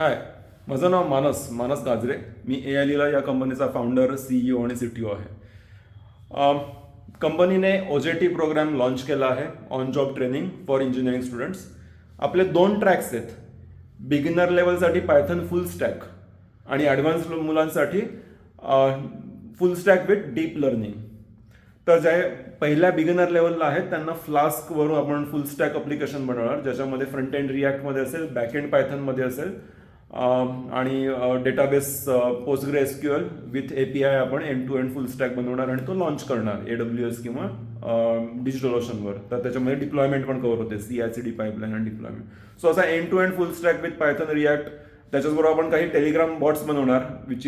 हाय, माझं नाव मानस गाजरे. मी AILEला या कंपनीचा फाउंडर, CEO आणि CTO आहे. कंपनीने OJT प्रोग्राम लॉन्च केला आहे, on job training for engineering students. आपले 2 ट्रॅक्स आहेत. बिगिनर लेवलसाठी पायथन फुल स्टॅक आणि ॲडव्हान्स मुलांसाठी फुल स्टॅक विथ डीप लर्निंग. तर जे पहिल्या बिगिनर लेवलला आहेत त्यांना फ्लास्कवरून आपण फुल स्टॅक अप्लिकेशन बनवणार, ज्याच्यामध्ये फ्रंट एंड रिॲक्टमध्ये असेल, बॅक एंड पायथनमध्ये असेल आणि डेटाबेस PostgreSQL विथ API आपण end to end full stack बनवणार आणि तो लॉन्च करणार AWS किंवा डिजिटल ओशनवर. तर त्याच्यामध्ये डिप्लॉयमेंट पण कव्हर होते, CI/CD पाईपलाईन आणि डिप्लॉयमेंट. सो असा end to end full stack with Python React. त्याच्याचबरोबर आपण काही टेलिग्राम बॉट्स बनवणार which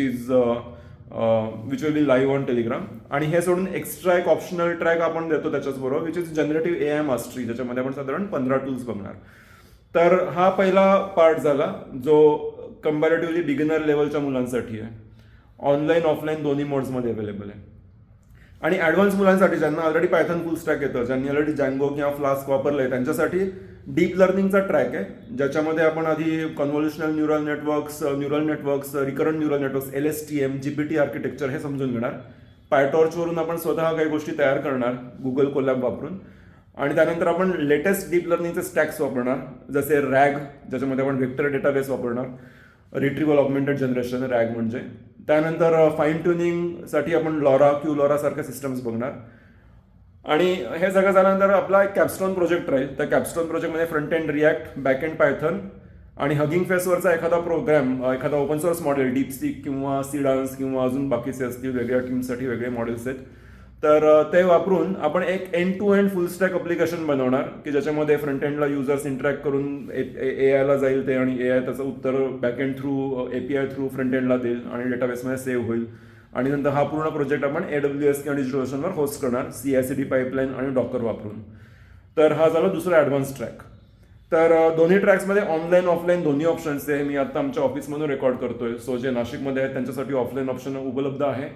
will be live on Telegram. आणि हे सोडून एक्स्ट्रा एक ऑप्शनल ट्रॅक आपण देतो त्याच्याचबरोबर, which is generative AI mastery, ज्याच्यामध्ये आपण साधारण 15 टूल्स बघणार. तर हा पहिला पार्ट झाला जो कंपॅरेटिव्हली बिगिनर लेवलच्या मुलांसाठी आहे. ऑनलाईन ऑफलाईन दोन्ही मोड्समध्ये अवेलेबल आहे. आणि ॲडव्हान्स मुलांसाठी ज्यांना ऑलरेडी पायथन फुल स्टॅक येतं, ज्यांनी ऑलरेडी जँगो किंवा फ्लास्क वापरलं आहे, त्यांच्यासाठी डीप लर्निंगचा ट्रॅक आहे, ज्याच्यामध्ये आपण आधी convolutional neural networks, recurrent neural networks, LSTM, GPT architecture हे समजून घेणार. पायटॉर्चवरून आपण स्वतः काही गोष्टी तयार करणार गुगल कोलॅब वापरून. आणि त्यानंतर आपण लेटेस्ट डीप लर्निंगचे स्टॅक्स वापरणार, जसे रॅग, ज्याच्यामध्ये आपण व्हेक्टर डेटाबेस वापरणार, रिट्रिव्हल ऑगमेंटेड जनरेशन रॅग म्हणजे. त्यानंतर फाईन ट्युनिंगसाठी आपण LoRa सारख्या सिस्टम्स बघणार. आणि हे सगळं झाल्यानंतर आपला एक कॅपस्टोन प्रोजेक्ट राहील. त्या कॅपस्टोन प्रोजेक्टमध्ये front end react, back end Python आणि हगिंग फेसवरचा एखादा प्रोग्राम, एखादा ओपन सोर्स मॉडेल, डीपसीक किंवा सीडान्स किंवा अजून बाकीचे असतील, वेगळ्या टीमसाठी वेगळे मॉडेल्स आहेत. तर ते वापरून आपण एक end to end full stack application बनवणार की ज्याच्यामध्ये फ्रंट एंडला युजर्स इंटरॅक्ट करून AIला जाईल ते, आणि AI त्याचं उत्तर back end through API through front एंडला देईल आणि डेटाबेसमध्ये सेव्ह होईल. आणि नंतर हा पूर्ण प्रोजेक्ट आपण AWS किंवा डिजिटल ओशनवर होस्ट करणार, CI/CD पाईपलाईन आणि डॉकर वापरून. तर हा झाला दुसरा ॲडव्हान्स ट्रॅक. तर दोन्ही ट्रॅक्समध्ये ऑनलाईन ऑफलाईन दोन्ही ऑप्शन्स आहे. मी आता आमच्या ऑफिसमधून रेकॉर्ड करतोय. सो जे नाशिकमध्ये आहेत त्यांच्यासाठी ऑफलाईन ऑप्शन उपलब्ध आहे.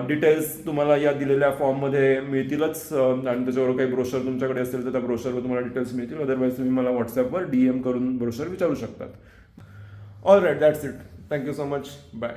डिटेल्स तुम्हाला या दिलेल्या फॉर्ममध्ये मिळतीलच, आणि त्याच्यावर काही ब्रोशर तुमच्याकडे असेल तर त्या ब्रोशरवर तुम्हाला डिटेल्स मिळतील. अदरवाईज तुम्ही मला व्हॉट्सॲपवर DM करून ब्रोशर विचारू शकतात. All right, that's it. Thank you so much. Bye.